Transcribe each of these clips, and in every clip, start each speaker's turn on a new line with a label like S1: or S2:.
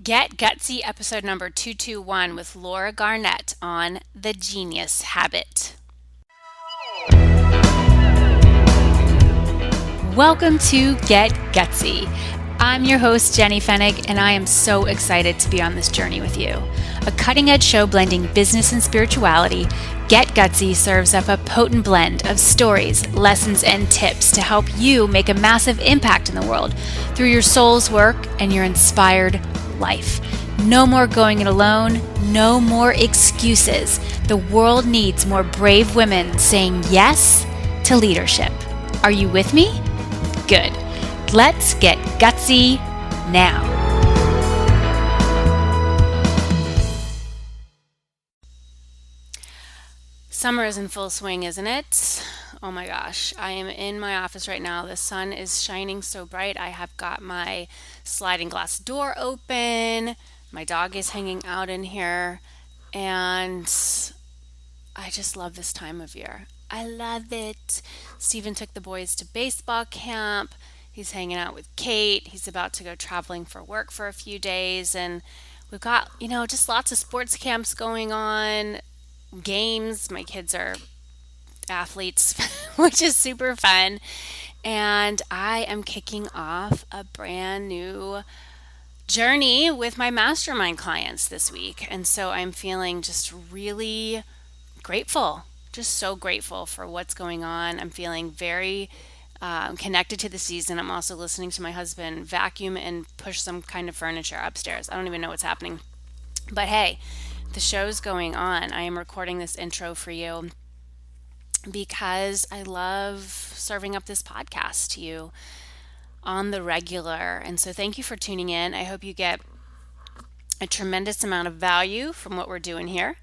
S1: Get Gutsy episode number 221 with Laura Garnett on the genius habit. Welcome to Get Gutsy. I'm your host, Jenny Fennig, and I am so excited to be on this journey with you. A cutting-edge show blending business and spirituality, Get Gutsy serves up a potent blend of stories, lessons, and tips to help you make a massive impact in the world through your soul's work and your inspired life. No more going it alone, no more excuses. The world needs more brave women saying yes to leadership. Are you with me? Good. Let's get gutsy now. Summer is in full swing, isn't it? Oh my gosh. I am in my office right now. The sun is shining so bright. I have got my sliding glass door open. My dog is hanging out in here. And I just love this time of year. I love it. Steven took the boys to baseball camp. He's hanging out with Kate. He's about to go traveling for work for a few days. And we've got, just lots of sports camps going on, games. My kids are athletes, which is super fun. And I am kicking off a brand new journey with my mastermind clients this week. And so I'm feeling just really grateful, just so grateful for what's going on. I'm feeling very connected to the season. I'm also listening to my husband vacuum and push some kind of furniture upstairs. I don't even know what's happening. But hey, the show's going on. I am recording this intro for you because I love serving up this podcast to you on the regular. And so thank you for tuning in. I hope you get a tremendous amount of value from what we're doing here.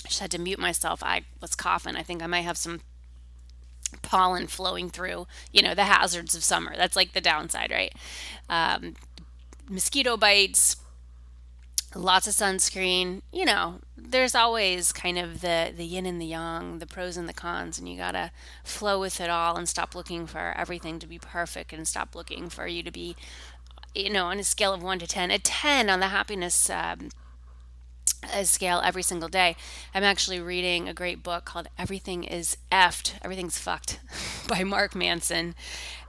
S1: I just had to mute myself. I was coughing. I think I might have some pollen flowing through, the hazards of summer. That's like the downside, right? Um, Mosquito bites, lots of sunscreen. There's always kind of the yin and the yang, the pros and the cons, and you gotta flow with it all and stop looking for everything to be perfect and stop looking for you to be, on a scale of 1 to 10, a 10 on the happiness a scale every single day. I'm actually reading a great book called Everything's Fucked by Mark Manson.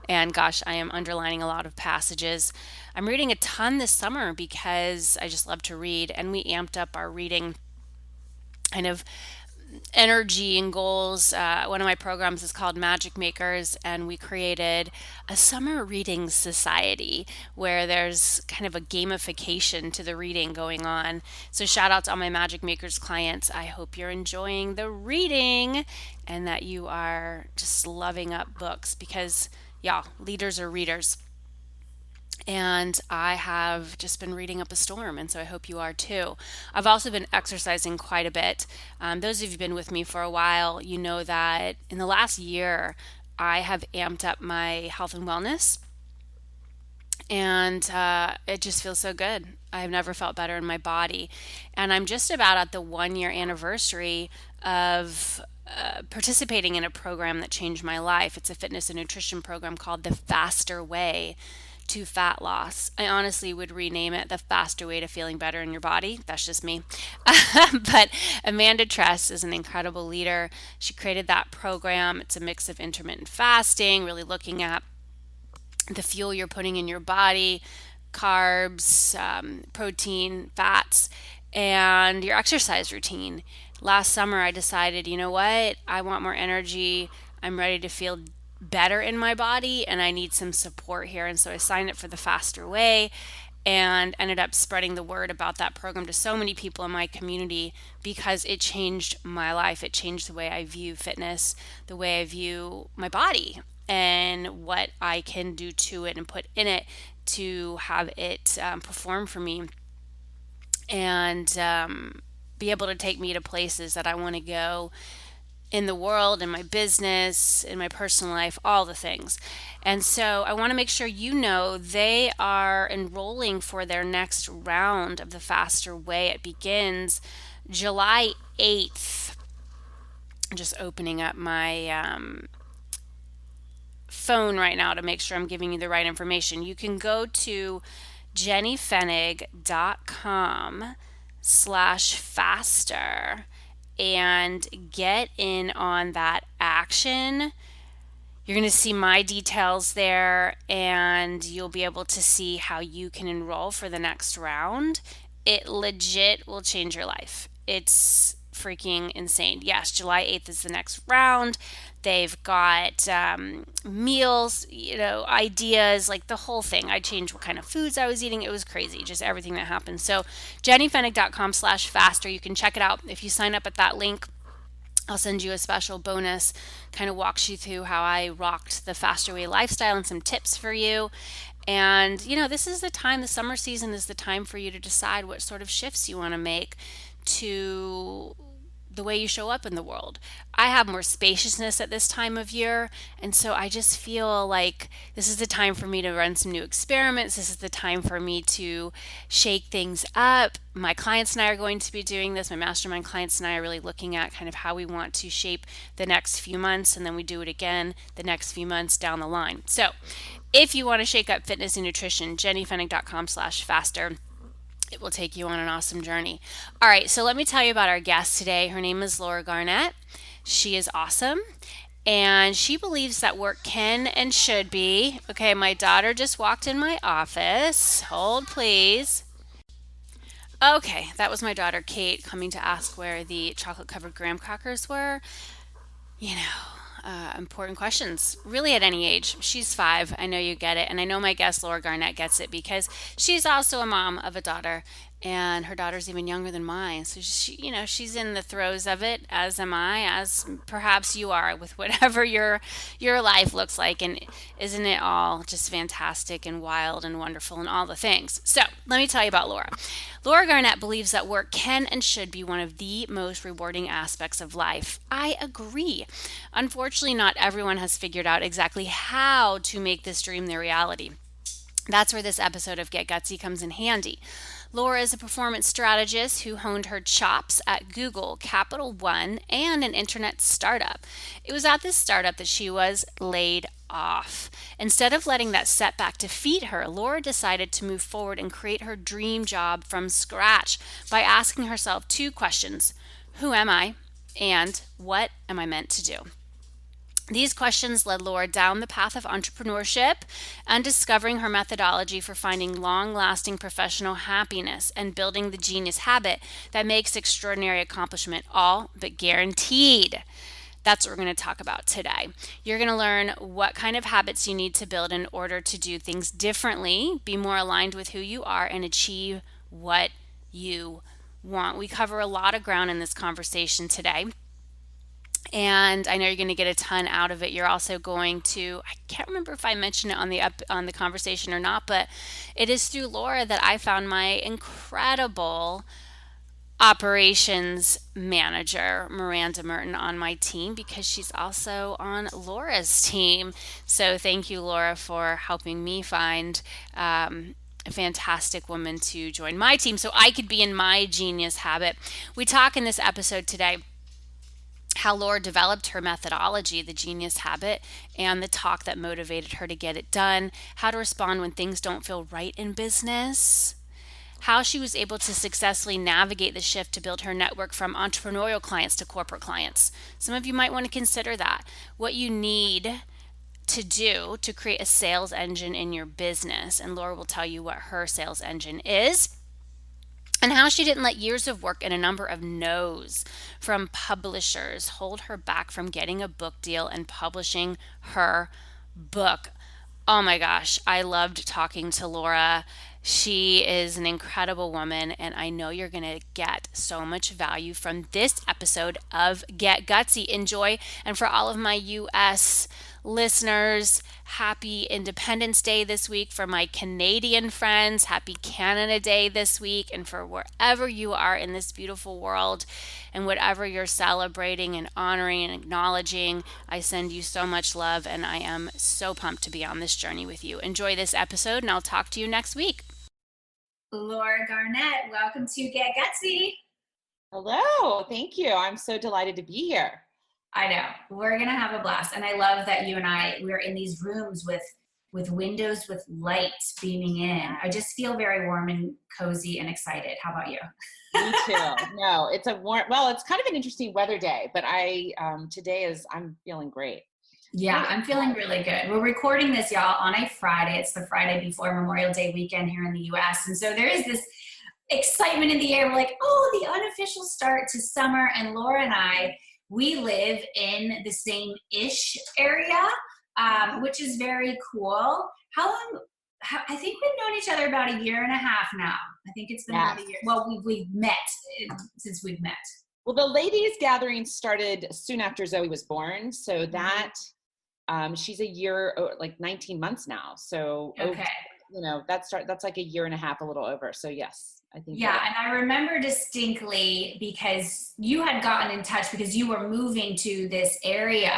S1: And gosh, I am underlining a lot of passages. I'm reading a ton this summer because I just love to read, and we amped up our reading kind of energy and goals. One of my programs is called Magic Makers, and we created a summer reading society where there's kind of a gamification to the reading going on. So shout out to all my Magic Makers clients. I hope you're enjoying the reading and that you are just loving up books because, yeah, leaders are readers. And I have just been reading up a storm, and so I hope you are too. I've also been exercising quite a bit. Those of you who've been with me for a while, you know that in the last year, I have amped up my health and wellness, and it just feels so good. I've never felt better in my body. And I'm just about at the 1 year anniversary of participating in a program that changed my life. It's a fitness and nutrition program called The Faster Way to Fat Loss. I honestly would rename it The Faster Way to Feeling Better in Your Body. That's just me. But Amanda Tress is an incredible leader. She created that program. It's a mix of intermittent fasting, really looking at the fuel you're putting in your body, carbs, protein, fats, and your exercise routine. Last summer, I decided, you know what? I want more energy. I'm ready to feel better in my body, and I need some support here. And so I signed up for the Faster Way and ended up spreading the word about that program to so many people in my community because it changed my life. It changed the way I view fitness, the way I view my body, and what I can do to it and put in it to have it perform for me and be able to take me to places that I want to go in the world, in my business, in my personal life, all the things. And so I want to make sure you know they are enrolling for their next round of the Faster Way. It begins July 8th. I'm just opening up my phone right now to make sure I'm giving you the right information. You can go to jennyfenig.com/faster and get in on that action. You're going to see my details there, and you'll be able to see how you can enroll for the next round. It legit will change your life. It's freaking insane. Yes, July 8th is the next round. They've got meals, ideas, like the whole thing. I changed what kind of foods I was eating. It was crazy, just everything that happened. So, jennyfenig.com/faster. You can check it out. If you sign up at that link, I'll send you a special bonus, kind of walks you through how I rocked the faster way lifestyle and some tips for you. And, this is the time, the summer season is the time for you to decide what sort of shifts you want to make to the way you show up in the world. I have more spaciousness at this time of year, and so I just feel like this is the time for me to run some new experiments. This is the time for me to shake things up. My clients and I are going to be doing this. My mastermind clients and I are really looking at kind of how we want to shape the next few months, and then we do it again the next few months down the line. So if you want to shake up fitness and nutrition, jennyfenig.com/faster. It will take you on an awesome journey. All right, so let me tell you about our guest today. Her name is Laura Garnett. She is awesome, and she believes that work can and should be. Okay, my daughter just walked in my office. Hold, please. Okay, that was my daughter Kate coming to ask where the chocolate covered graham crackers were. Important questions, really, at any age. She's 5. I know you get it. And I know my guest, Laura Garnett, gets it because she's also a mom of a daughter. And her daughter's even younger than mine. So, she's in the throes of it, as am I, as perhaps you are, with whatever your life looks like. And isn't it all just fantastic and wild and wonderful and all the things? So, let me tell you about Laura. Laura Garnett believes that work can and should be one of the most rewarding aspects of life. I agree. Unfortunately, not everyone has figured out exactly how to make this dream their reality. That's where this episode of Get Gutsy comes in handy. Laura is a performance strategist who honed her chops at Google, Capital One, and an internet startup. It was at this startup that she was laid off. Instead of letting that setback defeat her, Laura decided to move forward and create her dream job from scratch by asking herself 2 questions: who am I? And what am I meant to do? These questions led Laura down the path of entrepreneurship and discovering her methodology for finding long-lasting professional happiness and building the genius habit that makes extraordinary accomplishment all but guaranteed. That's what we're going to talk about today. You're going to learn what kind of habits you need to build in order to do things differently, be more aligned with who you are, and achieve what you want. We cover a lot of ground in this conversation today. And I know you're going to get a ton out of it. You're also going to, I can't remember if I mentioned it on the conversation or not, but it is through Laura that I found my incredible operations manager, Miranda Merton, on my team, because she's also on Laura's team. So thank you, Laura, for helping me find a fantastic woman to join my team so I could be in my genius habit. We talk in this episode today how Laura developed her methodology, the genius habit, and the talk that motivated her to get it done, how to respond when things don't feel right in business, how she was able to successfully navigate the shift to build her network from entrepreneurial clients to corporate clients. Some of you might want to consider that. What you need to do to create a sales engine in your business, and Laura will tell you what her sales engine is, and how she didn't let years of work and a number of no's from publishers hold her back from getting a book deal and publishing her book. Oh my gosh, I loved talking to Laura. She is an incredible woman, and I know you're going to get so much value from this episode of Get Gutsy. Enjoy. And for all of my US listeners, happy Independence Day this week. For my Canadian friends, happy Canada Day this week. And for wherever you are in this beautiful world and whatever you're celebrating and honoring and acknowledging, I send you so much love, and I am so pumped to be on this journey with you. Enjoy this episode, and I'll talk to you next week. Laura Garnett, welcome to Get Gutsy.
S2: Hello, thank you. I'm so delighted to be here. I know. We're going to have a blast. And I love that you and we're in these rooms with windows with light beaming in. I just feel very warm and cozy and excited. How about you?
S3: Me too. No, it's a warm, well, it's kind of an interesting weather day, but I'm feeling great.
S2: Yeah, I'm feeling really good. We're recording this, y'all, on a Friday. It's the Friday before Memorial Day weekend here in the US. And so there is this excitement in the air. We're like, oh, the unofficial start to summer. And Laura and we live in the same-ish area, which is very cool. How long? I think we've known each other about a year and a half now. I think it's been about a year. Well, we've met since we've met.
S3: Well, the ladies' gathering started soon after Zoe was born. So that she's a year, like 19 months now. So,
S2: okay.
S3: That's like a year and a half, a little over. So yes, I think.
S2: Yeah. And I remember distinctly because you had gotten in touch because you were moving to this area,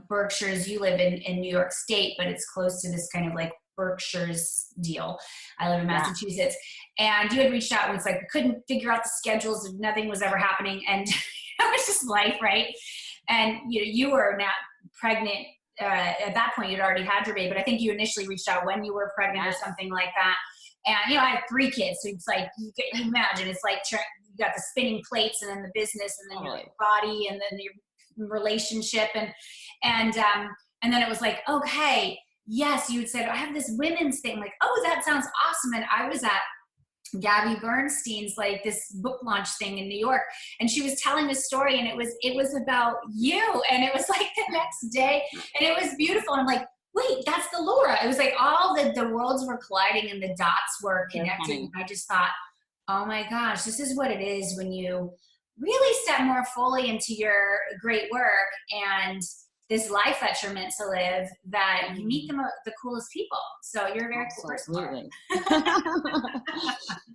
S2: Berkshires, you live in New York State, but it's close to this kind of like Berkshires deal. I live in Massachusetts. And you had reached out and it's like, we couldn't figure out the schedules and nothing was ever happening. And it was just life, right? And you were now pregnant. At that point, you'd already had your baby, but I think you initially reached out when you were pregnant or something like that. And, I have 3 kids. So it's like, you imagine, it's like you got the spinning plates and then the business and then your body and then your relationship. And then it was like, okay, yes, you had said, I have this women's thing. Like, oh, that sounds awesome. And I was at Gabby Bernstein's like this book launch thing in New York, and she was telling this story, and it was about you, and it was like the next day, and it was beautiful. And I'm like, wait, that's the Laura. It was like all the worlds were colliding and the dots were connecting. And I just thought, oh my gosh, this is what it is when you really step more fully into your great work and this life that you're meant to live, that you meet the coolest people. So you're a very cool person.
S3: Absolutely.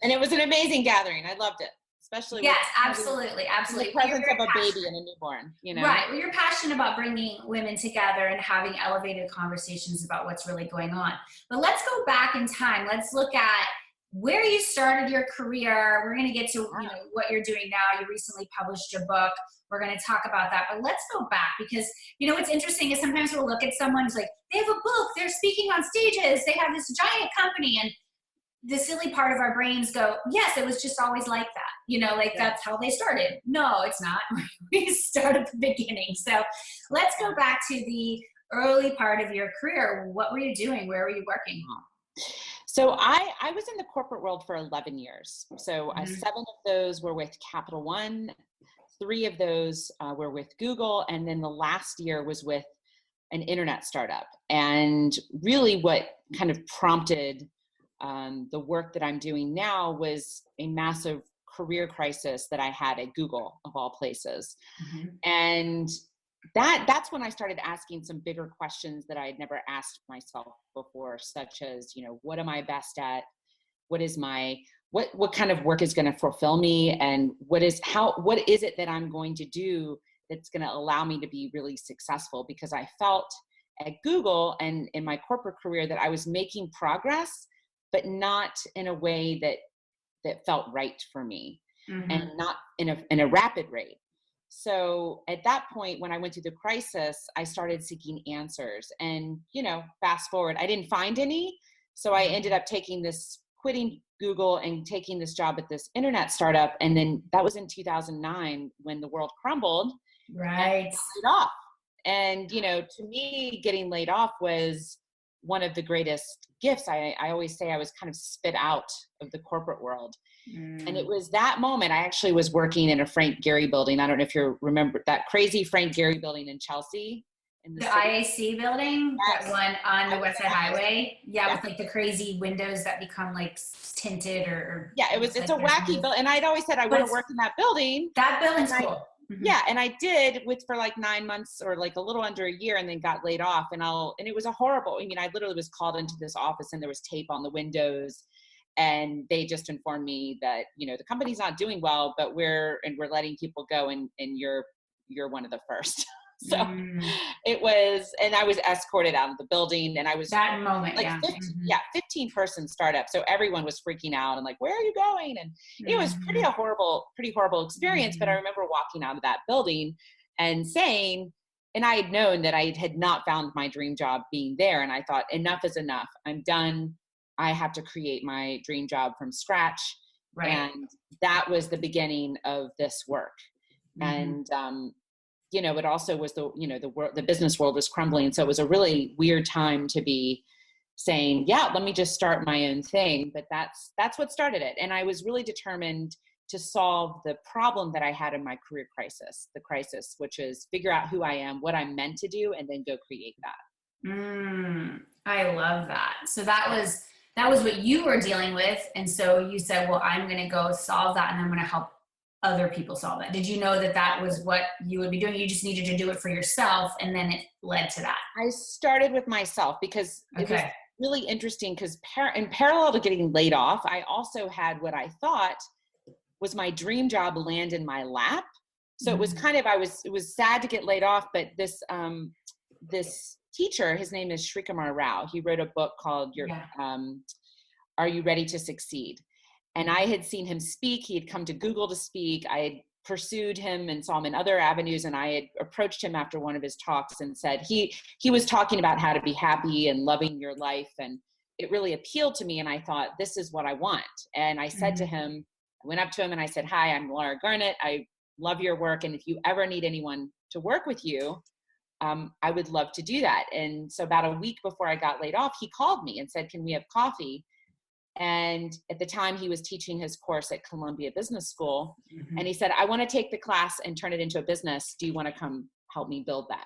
S3: And it was an amazing gathering. I loved it. Especially
S2: absolutely.
S3: The presence of a baby and a newborn,
S2: Right. Well, you're passionate about bringing women together and having elevated conversations about what's really going on. But let's go back in time. Let's look at where you started your career. We're going to get to what you're doing now. You recently published a book. We're going to talk about that. But let's go back because, what's interesting is sometimes we'll look at someone who's like, they have a book, they're speaking on stages, they have this giant company, and the silly part of our brains go, yes, it was just always like that. That's how they started. No, it's not. We start at the beginning. So let's go back to the early part of your career. What were you doing? Where were you working?
S3: So I was in the corporate world for 11 years. So 7 of those were with Capital One. 3 of those were with Google. And then the last year was with an internet startup. And really what kind of prompted the work that I'm doing now was a massive career crisis that I had at Google, of all places. And that's when I started asking some bigger questions that I had never asked myself before, such as, what am I best at? What is what kind of work is going to fulfill me? And what is it that I'm going to do that's going to allow me to be really successful? Because I felt at Google and in my corporate career that I was making progress, but not in a way that felt right for me, and not in a rapid rate. So at that point, when I went through the crisis, I started seeking answers. And, fast forward, I didn't find any. So I ended up quitting Google and taking this job at this internet startup. And then that was in 2009 when the world crumbled.
S2: Right.
S3: And I got laid off. And, to me, getting laid off was one of the greatest gifts. I always say I was kind of spit out of the corporate world. And it was that moment. I actually was working in a Frank Gehry building. I don't know if you remember that crazy Frank Gehry building in Chelsea. In
S2: the IAC building,
S3: yes.
S2: That one on the West Side Highway. Yeah, with like the crazy windows that become like tinted or
S3: yeah, it's a wacky building. And I'd always said I want to work in that building.
S2: That building's cool.
S3: Yeah, and I did for like 9 months or like a little under a year, and then got laid off. And it was a horrible. I literally was called into this office, and there was tape on the windows, and they just informed me that the company's not doing well, but we're letting people go, and you're one of the first. So it was, and I was escorted out of the building, and I was
S2: that moment,
S3: like 15 person startup. So everyone was freaking out and like, where are you going? And it was pretty horrible experience. But I remember walking out of that building and saying, and I had known that I had not found my dream job being there. And I thought, enough is enough. I'm done. I have to create my dream job from scratch.
S2: Right.
S3: And that was the beginning of this work. And, it also was the business world was crumbling. So it was a really weird time to be saying, yeah, let me just start my own thing. But that's what started it. And I was really determined to solve the problem that I had in my career crisis, which is figure out who I am, what I'm meant to do, and then go create that.
S2: I love that. So that was what you were dealing with. And so you said, well, I'm going to go solve that, and I'm going to help other people solve that. Did you know that that was what you would be doing? You just needed to do it for yourself, and then it led to that.
S3: I started with myself because it was really interesting, because in parallel to getting laid off, I also had what I thought was my dream job land in my lap. So it was kind of, it was sad to get laid off, but this teacher, his name is Srikumar Rao. He wrote a book called Are You Ready to Succeed? And I had seen him speak. He had come to Google to speak. I had pursued him and saw him in other avenues. And I had approached him after one of his talks and said, he was talking about how to be happy and loving your life. And it really appealed to me. And I thought, this is what I want. And I said to him, I went up to him and I said, hi, I'm Laura Garnett. I love your work. And if you ever need anyone to work with you, I would love to do that. And so about a week before I got laid off, he called me and said, can we have coffee? And at the time he was teaching his course at Columbia Business School. And he said, I want to take the class and turn it into a business. Do you want to come help me build that?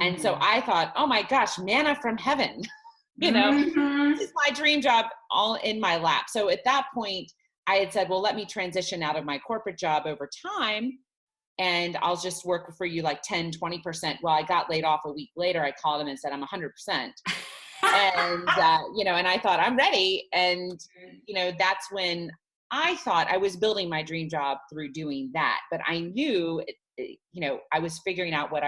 S3: And so I thought, oh my gosh, manna from heaven, this is my dream job all in my lap. So at that point I had said, well, let me transition out of my corporate job over time, and I'll just work for you like 10, 20%. Well, I got laid off a week later. I called him and said, I'm 100%. And, and I thought, I'm ready. And, that's when I thought I was building my dream job through doing that. But I knew, I was figuring out what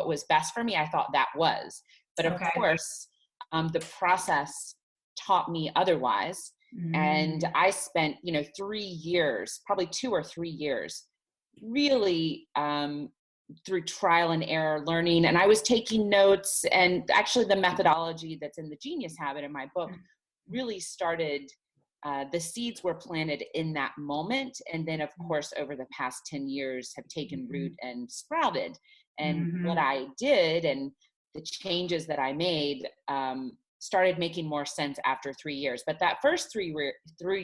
S3: was best for me. I thought that was, but of course, the process taught me otherwise. And I spent, 3 years, probably 2 or 3 years, really, through trial and error learning. And I was taking notes, and actually the methodology that's in the Genius Habit in my book really started, the seeds were planted in that moment. And then of course, over the past 10 years have taken root and sprouted. And what I did and the changes that I made, started making more sense after 3 years. But that first 3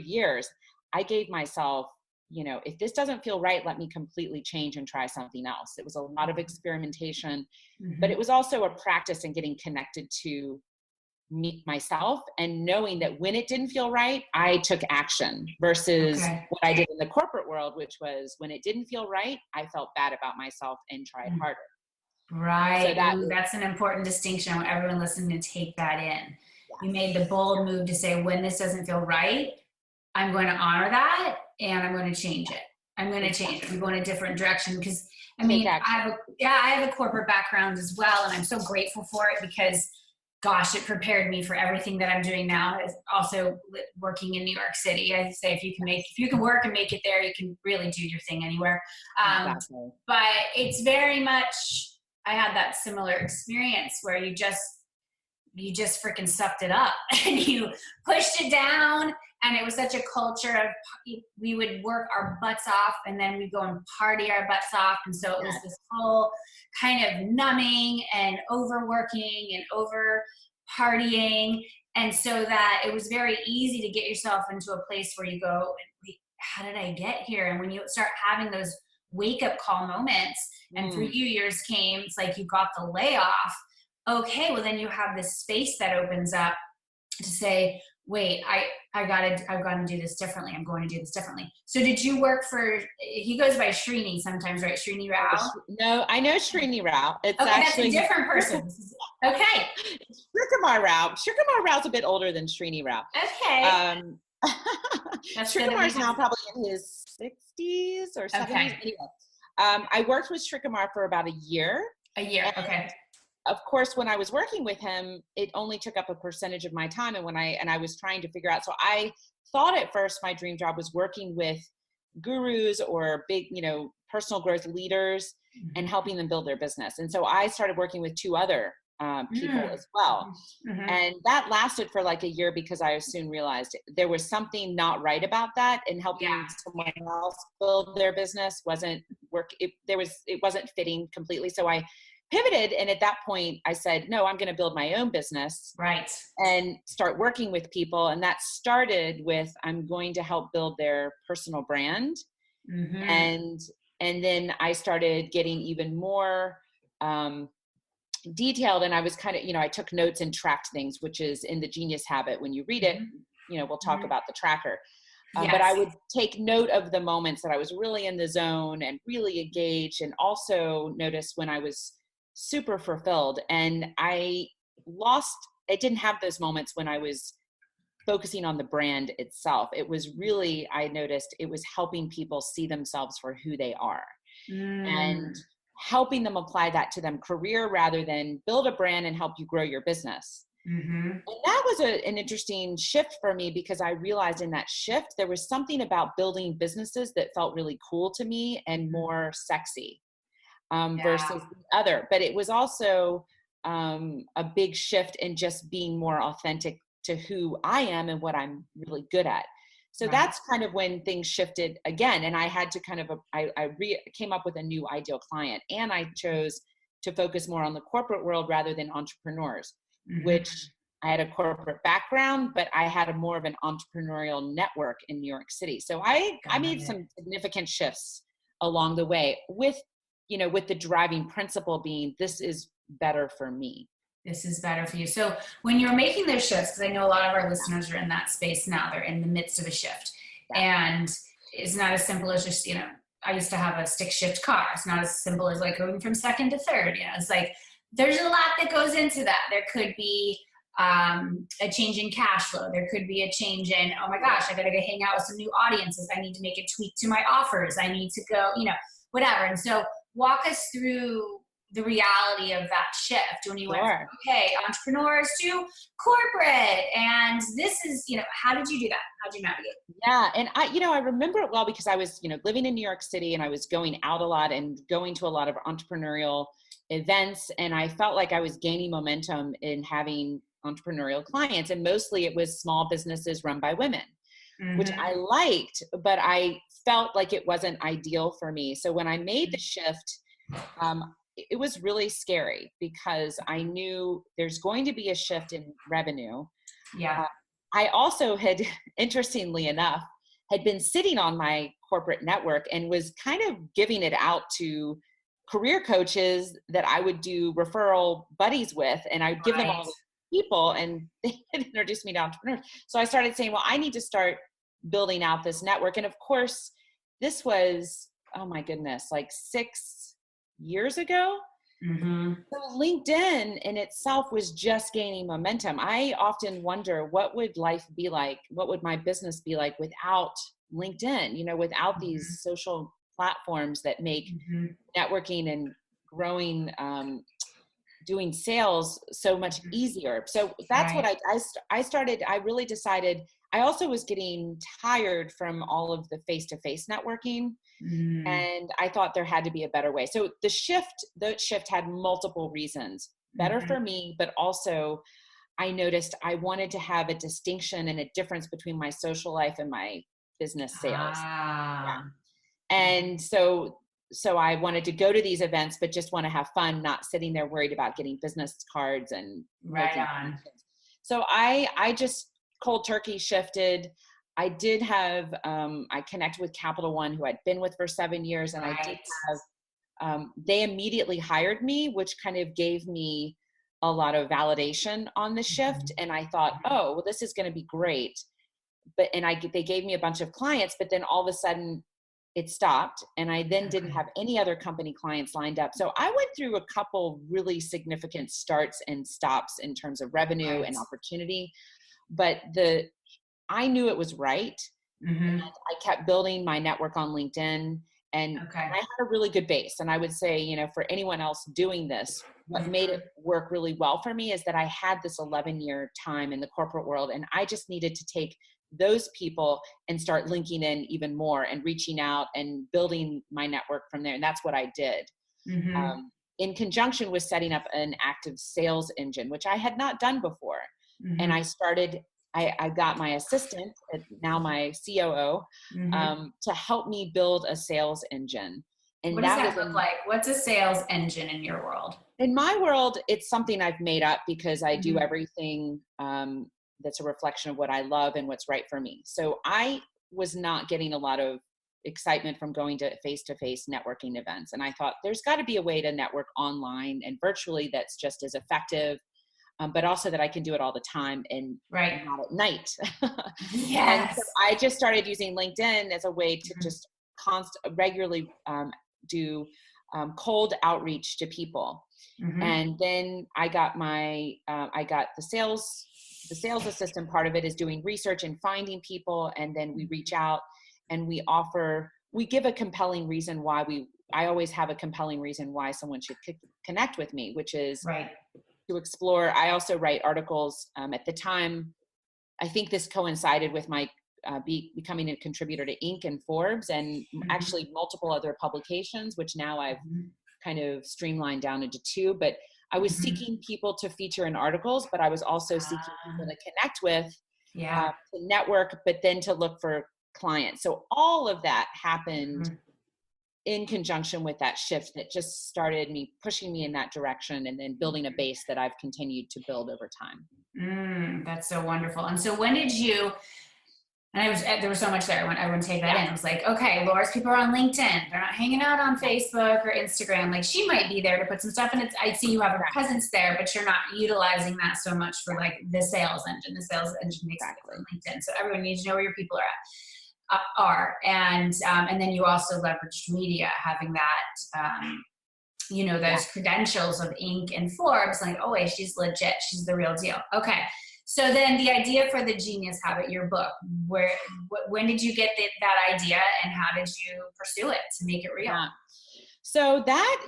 S3: years, I gave myself, if this doesn't feel right, let me completely change and try something else. It was a lot of experimentation, but it was also a practice in getting connected to me, myself, and knowing that when it didn't feel right, I took action versus what I did in the corporate world, which was when it didn't feel right, I felt bad about myself and tried harder.
S2: Right. So that's an important distinction. I want everyone listening to take that in. Yes. You made the bold move to say, when this doesn't feel right, I'm going to honor that and I'm going to change it. I'm going to change it. I'm going a different direction because I have a corporate background as well. And I'm so grateful for it because gosh, it prepared me for everything that I'm doing now. Is also working in New York City. I say, if you can work and make it there, you can really do your thing anywhere. But it's very much, I had that similar experience where you just freaking sucked it up and you pushed it down. And it was such a culture of, we would work our butts off and then we'd go and party our butts off. And so it was this whole kind of numbing and overworking and over partying. And so that it was very easy to get yourself into a place where you go, how did I get here? And when you start having those wake up call moments and for you, yours came, it's like you got the layoff. Okay, well then you have this space that opens up to say, wait, I've got to do this differently. I'm going to do this differently. So did you work for, he goes by Srini sometimes, right? Srini Rao?
S3: No, I know Srini Rao. It's
S2: okay,
S3: actually
S2: that's a different person. Okay.
S3: Srikumar Rao. Srikumar Rao's a bit older than Srini Rao.
S2: Okay.
S3: Shrikumar's now probably in his 60s or 70s.
S2: Okay.
S3: Anyway, I worked with Srikumar for about a year.
S2: Okay.
S3: Of course, when I was working with him, it only took up a percentage of my time. And I was trying to figure out, so I thought at first my dream job was working with gurus or big, personal growth leaders and helping them build their business. And so I started working with two other people as well. And that lasted for like a year because I soon realized there was something not right about that, and helping someone else build their business wasn't it wasn't fitting completely. So I pivoted. And at that point I said, no, I'm going to build my own business.
S2: Right.
S3: And start working with people. And that started with, I'm going to help build their personal brand. And then I started getting even more, detailed. And I was kind of, I took notes and tracked things, which is in the Genius Habit. When you read it, we'll talk about the tracker. But I would take note of the moments that I was really in the zone and really engaged, and also notice when I was super fulfilled. And I didn't have those moments when I was focusing on the brand itself. It was really, I noticed it was helping people see themselves for who they are and helping them apply that to them career rather than build a brand and help you grow your business. And that was an interesting shift for me, because I realized in that shift, there was something about building businesses that felt really cool to me and more sexy versus the other. But it was also a big shift in just being more authentic to who I am and what I'm really good at. So that's kind of when things shifted again. And I had to kind of, came up with a new ideal client, and I chose to focus more on the corporate world rather than entrepreneurs, which I had a corporate background, but I had more of an entrepreneurial network in New York City. So I made some significant shifts along the way with the driving principle being, this is better for me.
S2: This is better for you. So when you're making those shifts, because I know a lot of our listeners are in that space now, they're in the midst of a shift. And it's not as simple as just, I used to have a stick shift car. It's not as simple as like going from second to third. It's like, there's a lot that goes into that. There could be a change in cash flow. There could be a change in, oh my gosh, I got to go hang out with some new audiences. I need to make a tweak to my offers. I need to go, whatever. And so walk us through the reality of that shift when you went from, okay, entrepreneurs to corporate. And this is, how did you do that? How did you navigate?
S3: Yeah. And I remember it well because I was, living in New York City, and I was going out a lot and going to a lot of entrepreneurial events. And I felt like I was gaining momentum in having entrepreneurial clients. And mostly it was small businesses run by women, which I liked, but I felt like it wasn't ideal for me. So when I made the shift, it was really scary because I knew there's going to be a shift in revenue. I also had, interestingly enough, had been sitting on my corporate network and was kind of giving it out to career coaches that I would do referral buddies with, and I'd give them all the people, and they had introduced me to entrepreneurs. So I started saying, well, I need to start building out this network. And of course, this was, oh my goodness, like 6 years ago. So LinkedIn in itself was just gaining momentum. I often wonder, what would life be like? What would my business be like without LinkedIn, without these social platforms that make networking and growing, doing sales so much easier. So that's what I started. I really decided. I also was getting tired from all of the face-to-face networking. And I thought there had to be a better way. So the shift had multiple reasons. Better for me, but also I noticed I wanted to have a distinction and a difference between my social life and my business sales. And so I wanted to go to these events, but just want to have fun, not sitting there worried about getting business cards and so I just cold turkey shifted. I did have, I connected with Capital One, who I'd been with for 7 years. And I did have, they immediately hired me, which kind of gave me a lot of validation on the shift. And I thought, oh, well, this is going to be great. But, they gave me a bunch of clients, but then all of a sudden it stopped. And I then didn't have any other company clients lined up. So I went through a couple really significant starts and stops in terms of revenue and opportunity. But I knew it was right. And I kept building my network on LinkedIn, and I had a really good base. And I would say, for anyone else doing this, what made it work really well for me is that I had this 11-year time in the corporate world, and I just needed to take those people and start linking in even more and reaching out and building my network from there. And that's what I did.
S2: Mm-hmm.
S3: In conjunction with setting up an active sales engine, which I had not done before. And
S2: Mm-hmm.
S3: I got my assistant, now my COO,
S2: Mm-hmm.
S3: to help me build a sales engine.
S2: What
S3: And
S2: does
S3: that
S2: that
S3: was
S2: look like? What's a sales engine in your world?
S3: in my world, it's something I've made up because I do
S2: Mm-hmm.
S3: everything that's a reflection of what I love and what's right for me. So I was not getting a lot of excitement from going to face-to-face networking events. And I thought there's got to be a way to network online and virtually that's just as effective, but also that I can do it all the time and
S2: Right.
S3: not at night. And so
S2: Yes.
S3: I just started using LinkedIn as a way to
S2: Mm-hmm.
S3: just regularly do cold outreach to people.
S2: Mm-hmm.
S3: And then I got I got the sales assistant part of it is doing research and finding people. And then we reach out and we give a compelling reason why I always have a compelling reason why someone should connect with me, which is
S2: Right.
S3: to explore. I also write articles. At the time, I think this coincided with my becoming a contributor to Inc. and Forbes and
S2: Mm-hmm.
S3: actually multiple other publications, which now I've
S2: Mm-hmm.
S3: kind of streamlined down into 2, but I was
S2: Mm-hmm.
S3: seeking people to feature in articles, but I was also seeking people to connect with,
S2: Yeah.
S3: to network, but then to look for clients. So all of that happened
S2: Mm-hmm.
S3: in conjunction with that shift that just started pushing me in that direction and then building a base that I've continued to build over time.
S2: That's so wonderful. And so when did you, and there was so much there. I wouldn't take that
S3: Yeah,
S2: in. I was like, okay, Laura's people are on LinkedIn. They're not hanging out on Facebook or Instagram. Like she might be there to put some stuff in. I see you have a
S3: exactly.
S2: presence there, but you're not utilizing that so much for like the sales engine. The sales engine makes it
S3: Exactly.
S2: on LinkedIn. So everyone needs to know where your people are. And then you also leveraged media, having that,
S3: Yeah.
S2: those credentials of Inc. and Forbes, like, oh wait, she's legit. She's the real deal. Okay. So then the idea for the Genius Habit, your book, when did you get that idea and how did you pursue it to make it real?
S3: Yeah. So that,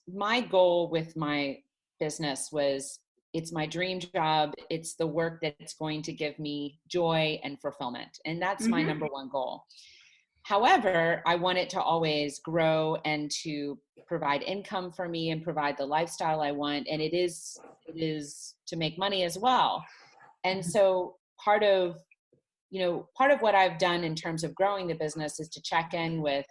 S3: my goal with my business was it's my dream job. It's the work that's going to give me joy and fulfillment. And that's my
S2: Mm-hmm.
S3: number one goal. However, I want it to always grow and to provide income for me and provide the lifestyle I want. And it is to make money as well. And so part of what I've done in terms of growing the business is to check in with,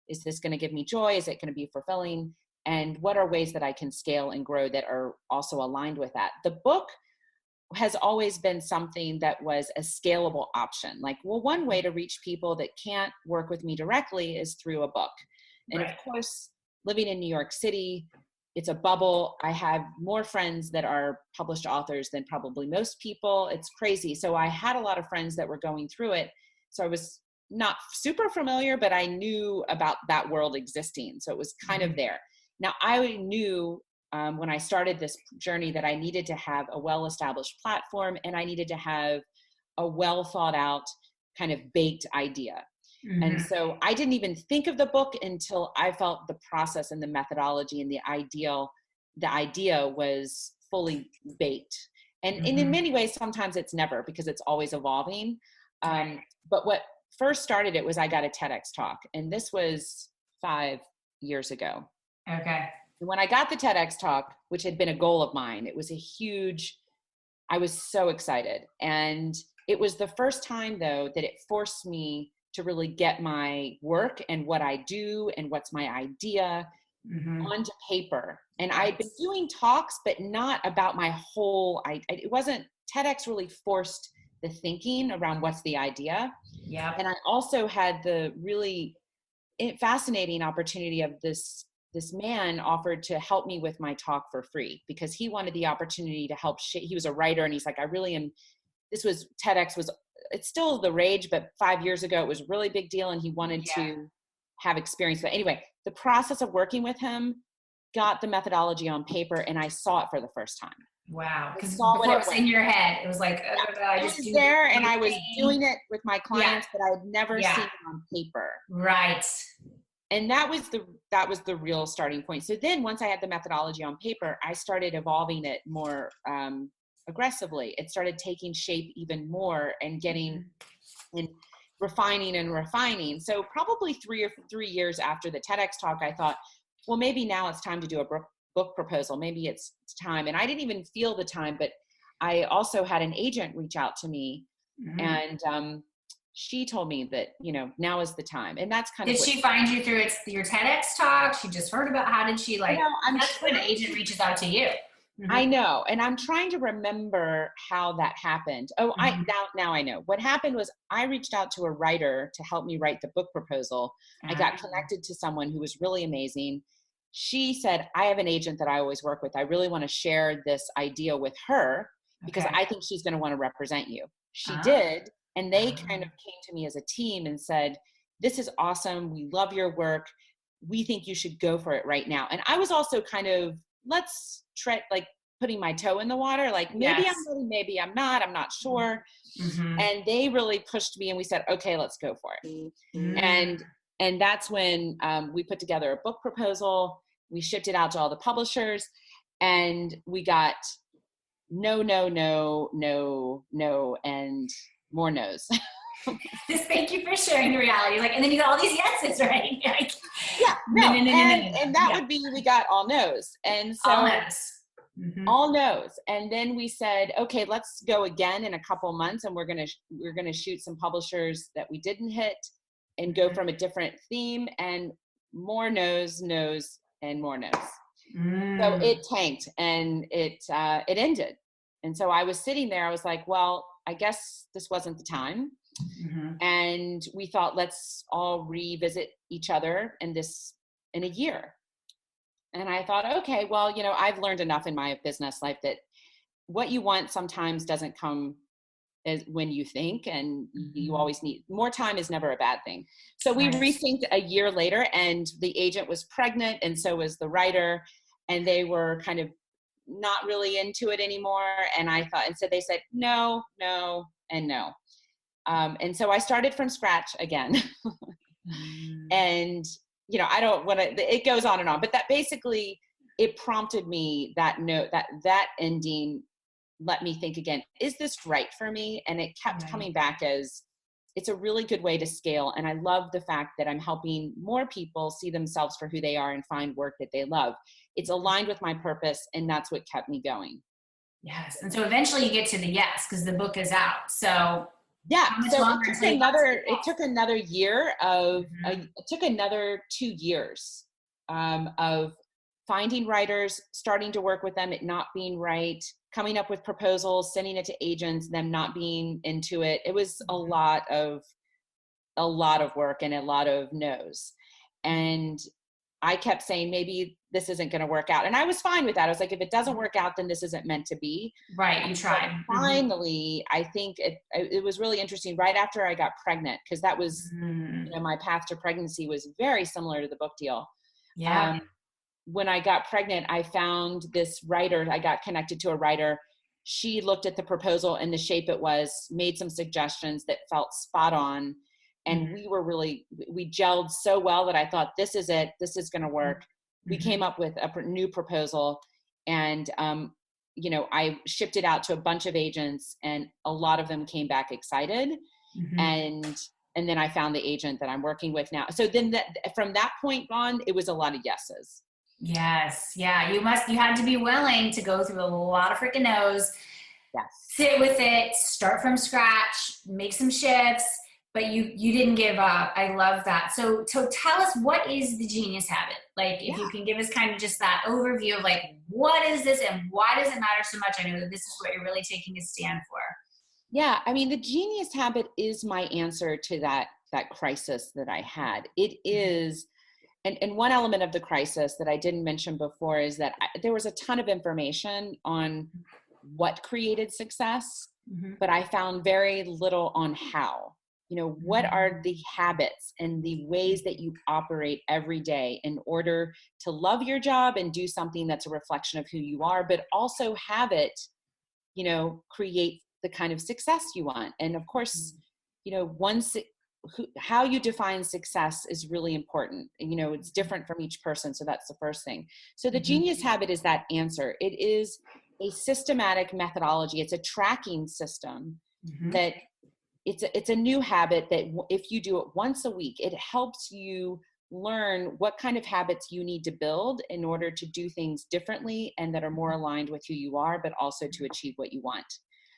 S3: is this going to give me joy? Is it going to be fulfilling? And what are ways that I can scale and grow that are also aligned with that? The book has always been something that was a scalable option. Like, well, one way to reach people that can't work with me directly is through a book. And
S2: Right.
S3: of course, living in New York City, it's a bubble. I have more friends that are published authors than probably most people. It's crazy. So I had a lot of friends that were going through it. So I was not super familiar, but I knew about that world existing. So it was kind of there. Now I knew when I started this journey that I needed to have a well-established platform and I needed to have a well thought out kind of baked idea. And
S2: Mm-hmm.
S3: so I didn't even think of the book until I felt the process and the methodology and the idea was fully baked. And in
S2: Mm-hmm.
S3: many ways, sometimes it's never because it's always evolving.
S2: Right.
S3: But what first started it was I got a TEDx talk, and this was 5 years ago.
S2: Okay.
S3: And when I got the TEDx talk, which had been a goal of mine, it was I was so excited. And it was the first time though that it forced me to really get my work and what I do and what's my idea
S2: Mm-hmm.
S3: onto paper. And I'd been doing talks, but not about my whole, it wasn't, TEDx really forced the thinking around what's the idea.
S2: Yep.
S3: And I also had the really fascinating opportunity of this man offered to help me with my talk for free because he wanted the opportunity to help. He was a writer and he's like, TEDx was, it's still the rage, but 5 years ago, it was a really big deal. And he wanted to have experience. But anyway, the process of working with him got the methodology on paper and I saw it for the first time.
S2: Wow.
S3: I
S2: Because
S3: saw what
S2: before
S3: it
S2: it was in your head, it was like, I
S3: it
S2: just
S3: was
S2: do
S3: there and
S2: my
S3: I was
S2: thing.
S3: doing it with my clients, but I had never
S2: Yeah.
S3: seen it on paper.
S2: Right.
S3: And that was the real starting point. So then once I had the methodology on paper, I started evolving it more aggressively. It started taking shape even more and getting and refining and refining. So probably 3 years after the TEDx talk, I thought, well, maybe now it's time to do a book proposal. Maybe it's time. And I didn't even feel the time, but I also had an agent reach out to me, and she told me that, now is the time. And that's kind of
S2: Did she find you through your TEDx talk? She just heard about, how did she that's when an agent reaches out to you.
S3: I know. And I'm trying to remember how that happened. Oh, now I know. What happened was I reached out to a writer to help me write the book proposal. I got connected to someone who was really amazing. She said, I have an agent that I always work with. I really want to share this idea with her because I think she's going to want to represent you. She did. And they kind of came to me as a team and said, this is awesome. We love your work. We think you should go for it right now. And I was also kind of, let's try, putting my toe in the water. Maybe I'm ready, maybe I'm not sure. And they really pushed me and we said, okay, let's go for it. And that's when we put together a book proposal. We shipped it out to all the publishers and we got no, and more no's.
S2: Thank you for sharing the reality. And then you got all these yeses, right?
S3: No. And that would be, we got all no's. And so
S2: all no's.
S3: All no's. And then we said, okay, let's go again in a couple months. And we're going to shoot some publishers that we didn't hit and go from a different theme, and more no's, and more no's. So it tanked and it ended. And so I was sitting there, I was like, well, I guess this wasn't the time. And we thought, let's all revisit each other in a year. And I thought, okay, well, I've learned enough in my business life that what you want sometimes doesn't come as when you think, and you always need more time is never a bad thing. So we resynced a year later, and the agent was pregnant, and so was the writer, and they were kind of not really into it anymore. And I thought, and so they said, no, and no. And so I started from scratch again. And, I don't want to, it goes on and on, but that basically, it prompted me that note, that ending let me think again, is this right for me? And it kept coming back as, it's a really good way to scale. And I love the fact that I'm helping more people see themselves for who they are and find work that they love. It's aligned with my purpose, and that's what kept me going.
S2: Yes. And so eventually you get to the yes, because the book is out. So
S3: so it took another year of, it took another 2 years of finding writers, starting to work with them, it not being right, coming up with proposals, sending it to agents, them not being into it. It was a lot of work and a lot of no's. And I kept saying, maybe this isn't going to work out. And I was fine with that. I was like, if it doesn't work out, then this isn't meant to be.
S2: Right. You tried.
S3: Finally, I think it was really interesting right after I got pregnant, because that was, my path to pregnancy was very similar to the book deal.
S2: Yeah.
S3: When I got pregnant, I found this writer. I got connected to a writer. She looked at the proposal and the shape it was, made some suggestions that felt spot on. And we gelled so well that I thought, this is it. This is going to work. We came up with a new proposal, and, I shipped it out to a bunch of agents, and a lot of them came back excited. And then I found the agent that I'm working with now. So then from that point on, it was a lot of yeses.
S2: Yes. Yeah. You had to be willing to go through a lot of freaking no's.
S3: Yes.
S2: Sit with it, start from scratch, make some shifts, but you didn't give up. I love that. So tell us, what is the genius habit? If you can give us kind of just that overview of what is this and why does it matter so much? I know that this is what you're really taking a stand for.
S3: Yeah. I mean, the genius habit is my answer to that crisis that I had. It is, and one element of the crisis that I didn't mention before is that there was a ton of information on what created success, but I found very little on how. What are the habits and the ways that you operate every day in order to love your job and do something that's a reflection of who you are, but also have it, create the kind of success you want. And of course, how you define success is really important. It's different from each person. So that's the first thing. So the genius habit is that answer. It is a systematic methodology. It's a tracking system that it's a new habit that if you do it once a week, it helps you learn what kind of habits you need to build in order to do things differently and that are more aligned with who you are, but also to achieve what you want.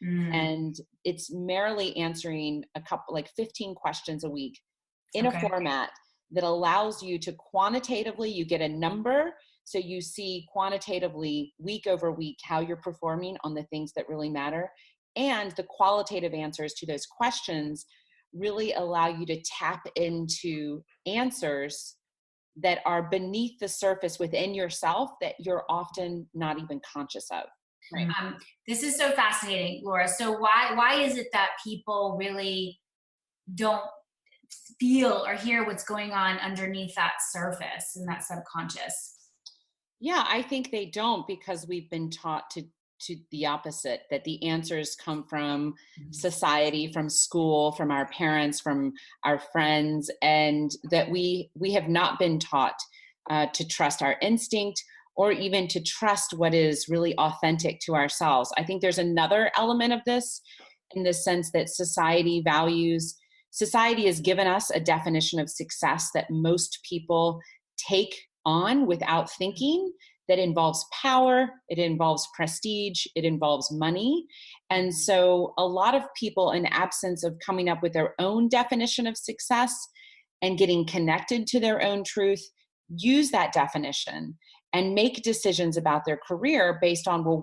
S3: And it's merely answering a couple, like 15 questions a week in a format that allows you to quantitatively, you get a number, so you see quantitatively week over week how you're performing on the things that really matter. And the qualitative answers to those questions really allow you to tap into answers that are beneath the surface within yourself that you're often not even conscious of.
S2: Right. This is so fascinating, Laura. So why is it that people really don't feel or hear what's going on underneath that surface and that subconscious?
S3: Yeah, I think they don't, because we've been taught to the opposite, that the answers come from society, from school, from our parents, from our friends, and that we have not been taught to trust our instinct or even to trust what is really authentic to ourselves. I think there's another element of this in the sense that society has given us a definition of success that most people take on without thinking, that involves power, it involves prestige, it involves money. And so a lot of people, in absence of coming up with their own definition of success and getting connected to their own truth, use that definition and make decisions about their career based on, well,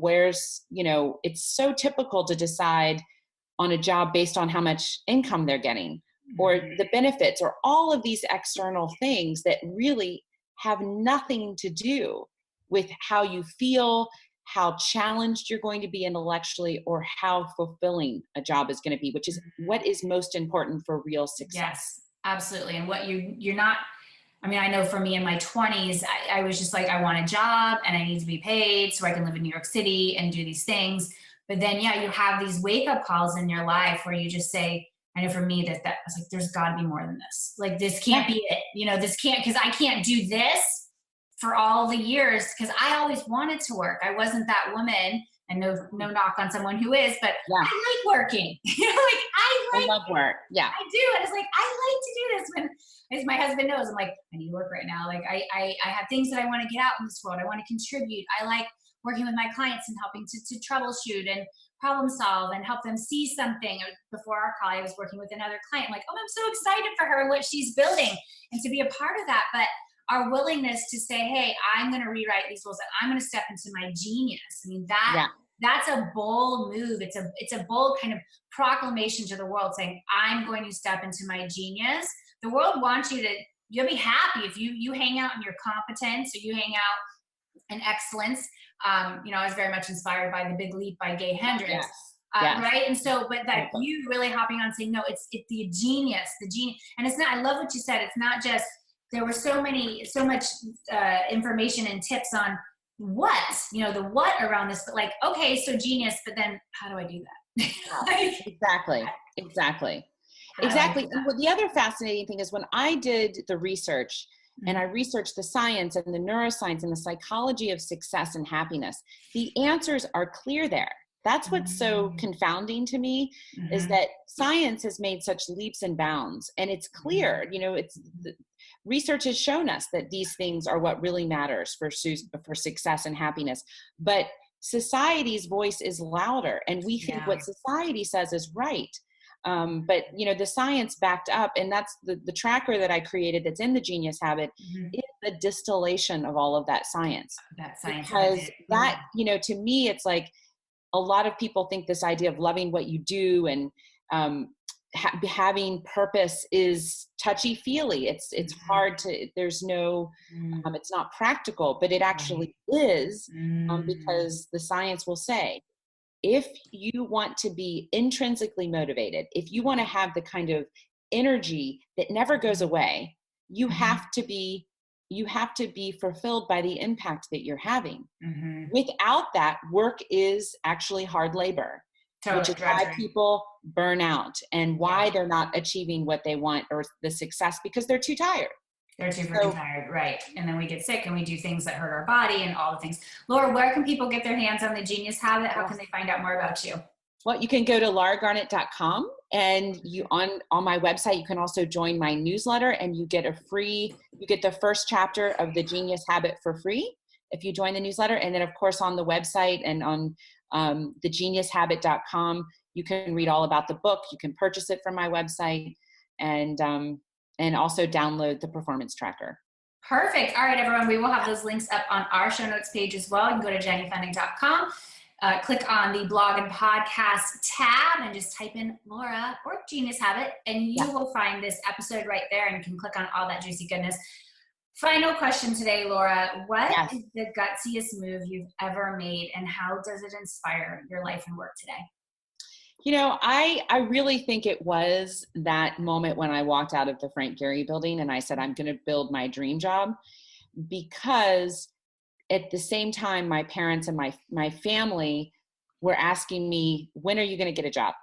S3: it's so typical to decide on a job based on how much income they're getting or the benefits or all of these external things that really have nothing to do with how you feel, how challenged you're going to be intellectually, or how fulfilling a job is going to be, which is what is most important for real success.
S2: Yes, absolutely. And what you're not, I mean, I know for me in my 20s, I was just like, I want a job and I need to be paid so I can live in New York City and do these things. But then, yeah, you have these wake up calls in your life where you just say, I know for me that was like, there's got to be more than this. Like, this can't be it. This can't, because I can't do this for all the years, because I always wanted to work. I wasn't that woman, and no knock on someone who is, but I like working. I
S3: love work. Yeah,
S2: I do. And it's like, I like to do this when, as my husband knows, I'm like, I need to work right now. Like I have things that I want to get out in this world. I want to contribute. I like working with my clients and helping to troubleshoot and problem solve and help them see something. Before our call, I was working with another client. I'm like, oh, I'm so excited for her and what she's building and to be a part of that. But our willingness to say, hey, I'm going to rewrite these rules and I'm going to step into my genius. I mean, that's a bold move. It's a bold kind of proclamation to the world saying, I'm going to step into my genius. The world wants you'll be happy if you hang out in your competence or you hang out in excellence. I was very much inspired by The Big Leap by Gay Hendricks. Right. And so, but that you really hopping on saying, no, it's the genius. And it's not, I love what you said. It's not just, there were so much information and tips on the what around this, but like, okay, so genius, but then how do I do that?
S3: Exactly. And the other fascinating thing is when I did the research and I researched the science and the neuroscience and the psychology of success and happiness, the answers are clear there. That's what's so confounding to me is that science has made such leaps and bounds, and it's clear, research has shown us that these things are what really matters for success and happiness. But society's voice is louder, and we think what society says is right. But the science backed up, and that's the tracker that I created that's in the Genius Habit is the distillation of all of that science. Because that, to me, it's like a lot of people think this idea of loving what you do and having purpose is touchy-feely. It's hard to, there's no, it's not practical, but it actually is, because the science will say, if you want to be intrinsically motivated, if you want to have the kind of energy that never goes away, you have to be fulfilled by the impact that you're having. Without that, work is actually hard labor. Which is why people burn out and why they're not achieving what they want or the success, because they're too tired.
S2: They're too freaking tired, right? And then we get sick and we do things that hurt our body and all the things. Laura, where can people get their hands on the Genius Habit? How can they find out more about you?
S3: Well, you can go to lauragarnett.com, and you on my website, you can also join my newsletter, and you get the first chapter of the Genius Habit for free if you join the newsletter. And then of course on the website and on thegeniushabit.com, you can read all about the book. You can purchase it from my website, and also download the performance tracker.
S2: Perfect. All right, everyone, we will have those links up on our show notes page as well. You can go to jennyfennig.com, click on the blog and podcast tab, and just type in Laura or Genius Habit, and you will find this episode right there, and you can click on all that juicy goodness. Final question today, Laura. What is the gutsiest move you've ever made, and how does it inspire your life and work today?
S3: You know, I really think it was that moment when I walked out of the Frank Gehry building and I said, I'm going to build my dream job, because at the same time, my parents and my family were asking me, when are you going to get a job?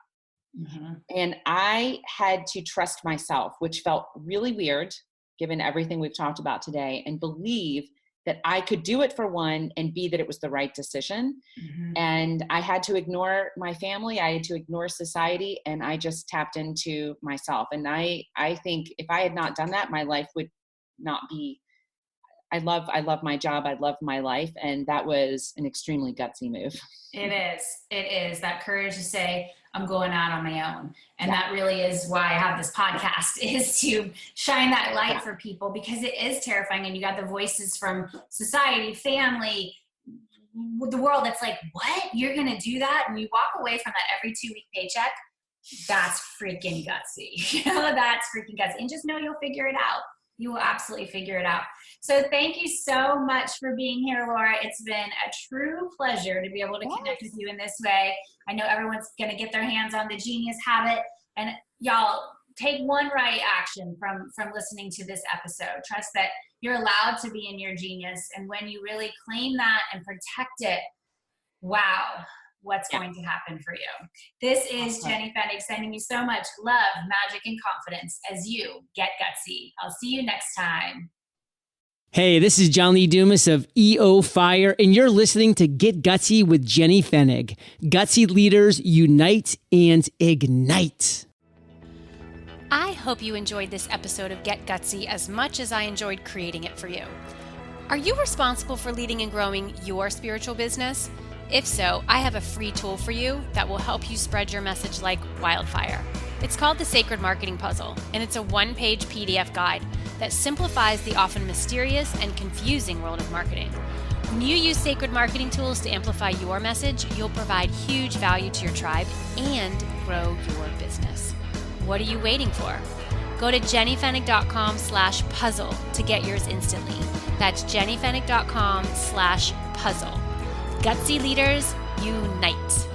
S3: Mm-hmm. And I had to trust myself, which felt really weird given everything we've talked about today, and believe that I could do it, for one, and B, that it was the right decision. Mm-hmm. And I had to ignore my family. I had to ignore society, and I just tapped into myself. And I think if I had not done that, my life would not be, I love my job. I love my life. And that was an extremely gutsy move.
S2: It is that courage to say, I'm going out on my own. And that really is why I have this podcast, is to shine that light for people, because it is terrifying. And you got the voices from society, family, the world that's like, what? You're going to do that? And you walk away from that every 2-week paycheck. That's freaking gutsy. That's freaking gutsy. And just know you'll figure it out. You will absolutely figure it out. So thank you so much for being here, Laura. It's been a true pleasure to be able to connect with you in this way. I know everyone's going to get their hands on the Genius Habit. And y'all, take one right action from listening to this episode. Trust that you're allowed to be in your genius. And when you really claim that and protect it, wow, what's going to happen for you. This is Jenny Fennig sending you so much love, magic, and confidence as you get gutsy. I'll see you next time.
S4: Hey, this is John Lee Dumas of EO Fire, and you're listening to Get Gutsy with Jenny Fennig. Gutsy leaders unite and ignite.
S1: I hope you enjoyed this episode of Get Gutsy as much as I enjoyed creating it for you. Are you responsible for leading and growing your spiritual business? If so, I have a free tool for you that will help you spread your message like wildfire. It's called the Sacred Marketing Puzzle, and it's a 1-page PDF guide that simplifies the often mysterious and confusing world of marketing. When you use sacred marketing tools to amplify your message, you'll provide huge value to your tribe and grow your business. What are you waiting for? Go to jennyfennig.com/puzzle to get yours instantly. That's jennyfennig.com/puzzle. Gutsy leaders, unite.